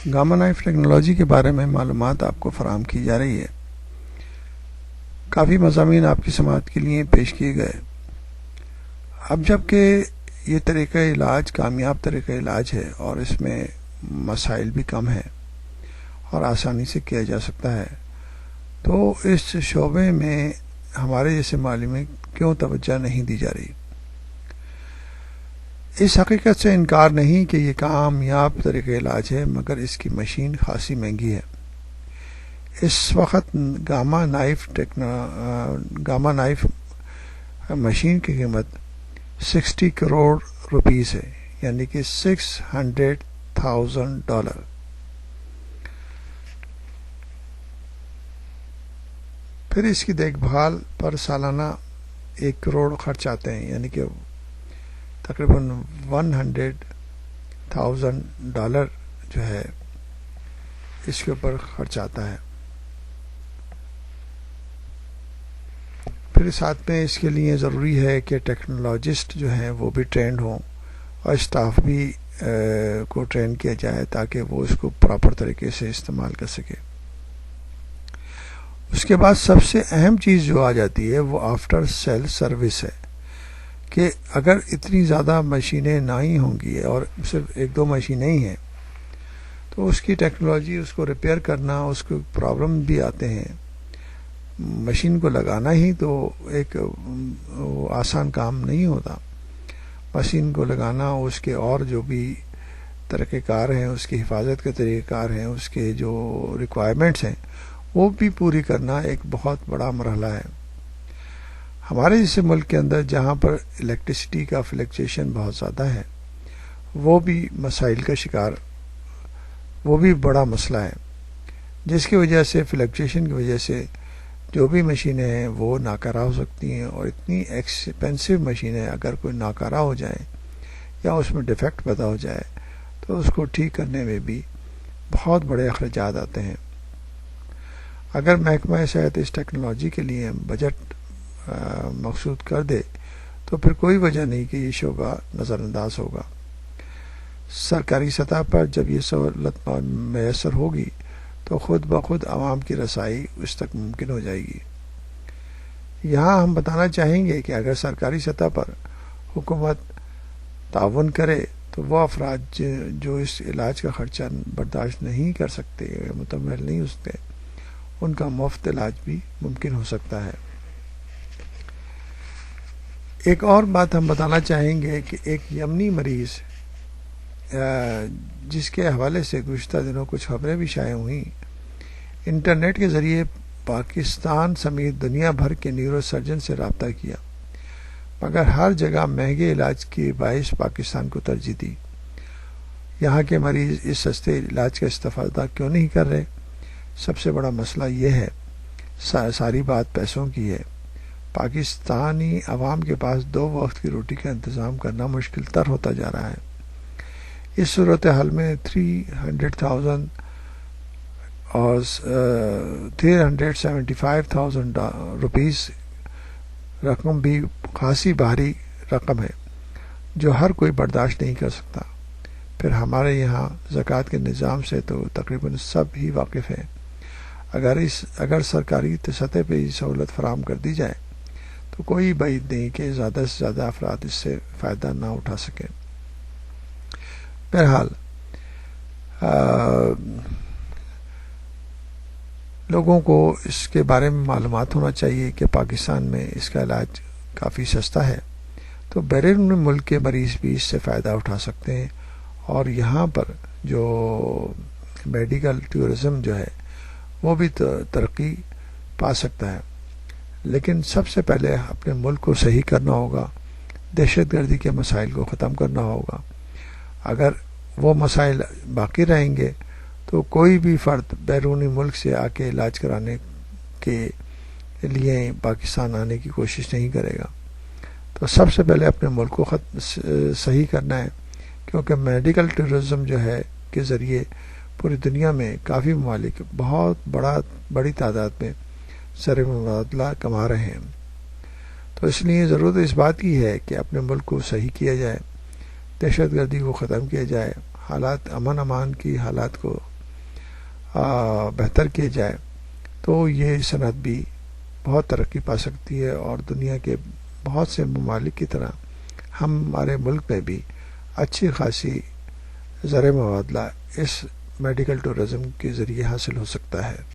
Gama knife technology کے بارے میں معلومات آپ کو فراہم کی جا رہی ہے. کافی مضامین آپ کی سماعت کے لیے پیش کیے گئے. اب جب کہ یہ طریقہ علاج کامیاب طریقہ علاج ہے اور اس میں مسائل بھی کم ہیں اور آسانی سے کیا جا سکتا ہے، تو اس شعبے میں ہمارے جیسے معلومات کیوں توجہ نہیں دی جا رہی؟ اس حقیقت سے انکار نہیں کہ یہ کامیاب طریقہ علاج ہے، مگر اس کی مشین خاصی مہنگی ہے. اس وقت گاما نائف مشین کی قیمت 60 کروڑ روپیز ہے، یعنی کہ $600,000. پھر اس کی دیکھ بھال پر سالانہ 1 کروڑ خرچ آتے ہیں، یعنی کہ تقریباً $100,000 جو ہے اس کے اوپر خرچ آتا ہے. پھر ساتھ میں اس کے لیے ضروری ہے کہ ٹیکنالوجسٹ جو ہیں وہ بھی ٹرینڈ ہوں اور اسٹاف بھی کو ٹرین کیا جائے تاکہ وہ اس کو پراپر طریقے سے استعمال کر سکے. اس کے بعد سب سے اہم چیز جو آ جاتی ہے وہ آفٹر سیل سروس ہے کہ اگر اتنی زیادہ مشینیں نہ ہی ہوں گی اور صرف 1-2 مشینیں ہی ہیں تو اس کی ٹیکنالوجی اس کو ریپیئر کرنا، اس کو پرابلم بھی آتے ہیں. مشین کو لگانا ہی تو ایک آسان کام نہیں ہوتا. مشین کو لگانا، اس کے اور جو بھی طریقہ کار ہیں، اس کی حفاظت کے طریقہ کار ہیں، اس کے جو ریکوائرمنٹس ہیں وہ بھی پوری کرنا ایک بہت بڑا مرحلہ ہے. ہمارے جیسے ملک کے اندر جہاں پر الیکٹریسٹی کا فلیکچویشن بہت زیادہ ہے، وہ بھی مسائل کا شکار، وہ بھی بڑا مسئلہ ہے، جس کی وجہ سے فلیکچویشن کی وجہ سے جو بھی مشینیں ہیں وہ ناکارہ ہو سکتی ہیں. اور اتنی ایکسپینسو مشینیں اگر کوئی ناکارہ ہو جائے یا اس میں ڈیفیکٹ پیدا ہو جائے تو اس کو ٹھیک کرنے میں بھی بہت بڑے اخراجات آتے ہیں. اگر محکمہ صحت اس ٹیکنالوجی کے لیے بجٹ مقصود کر دے تو پھر کوئی وجہ نہیں کہ یہ شعبہ نظر انداز ہوگا. سرکاری سطح پر جب یہ سہولت میسر ہوگی تو خود بخود عوام کی رسائی اس تک ممکن ہو جائے گی. یہاں ہم بتانا چاہیں گے کہ اگر سرکاری سطح پر حکومت تعاون کرے تو وہ افراد جو اس علاج کا خرچہ برداشت نہیں کر سکتے، متحمل نہیں ہو سکتے، ان کا مفت علاج بھی ممکن ہو سکتا ہے. ایک اور بات ہم بتانا چاہیں گے کہ ایک یمنی مریض جس کے حوالے سے گزشتہ دنوں کچھ خبریں بھی شائع ہوئیں، انٹرنیٹ کے ذریعے پاکستان سمیت دنیا بھر کے نیورو سرجن سے رابطہ کیا، مگر ہر جگہ مہنگے علاج کے باعث پاکستان کو ترجیح دی. یہاں کے مریض اس سستے علاج کا استفادہ کیوں نہیں کر رہے؟ سب سے بڑا مسئلہ یہ ہے، ساری بات پیسوں کی ہے. پاکستانی عوام کے پاس 2 وقت کی روٹی کا انتظام کرنا مشکل تر ہوتا جا رہا ہے. اس صورتحال میں 300,000 اور 375,000 روپیز رقم بھی خاصی بھاری رقم ہے جو ہر کوئی برداشت نہیں کر سکتا. پھر ہمارے یہاں زکوٰۃ کے نظام سے تو تقریباً سب ہی واقف ہیں. اگر سرکاری سطح پہ یہ سہولت فراہم کر دی جائے تو کوئی بعید نہیں کہ زیادہ سے زیادہ افراد اس سے فائدہ نہ اٹھا سکیں. بہرحال لوگوں کو اس کے بارے میں معلومات ہونا چاہیے کہ پاکستان میں اس کا علاج کافی سستا ہے، تو بیرون ملک کے مریض بھی اس سے فائدہ اٹھا سکتے ہیں اور یہاں پر جو میڈیکل ٹورزم جو ہے وہ بھی ترقی پا سکتا ہے. لیکن سب سے پہلے اپنے ملک کو صحیح کرنا ہوگا، دہشت گردی کے مسائل کو ختم کرنا ہوگا. اگر وہ مسائل باقی رہیں گے تو کوئی بھی فرد بیرونی ملک سے آ کے علاج کرانے کے لیے پاکستان آنے کی کوشش نہیں کرے گا. تو سب سے پہلے اپنے ملک کو صحیح کرنا ہے، کیونکہ میڈیکل ٹورزم جو ہے کے ذریعے پوری دنیا میں کافی ممالک بہت بڑی تعداد میں زر مبادلہ کما رہے ہیں. تو اس لیے ضرورت اس بات کی ہے کہ اپنے ملک کو صحیح کیا جائے، دہشت گردی کو ختم کیا جائے، حالات امن امان کی حالات کو بہتر کیے جائے تو یہ صنعت بھی بہت ترقی پا سکتی ہے، اور دنیا کے بہت سے ممالک کی طرح ہمارے ملک میں بھی اچھی خاصی زر مبادلہ اس میڈیکل ٹورزم کے ذریعے حاصل ہو سکتا ہے۔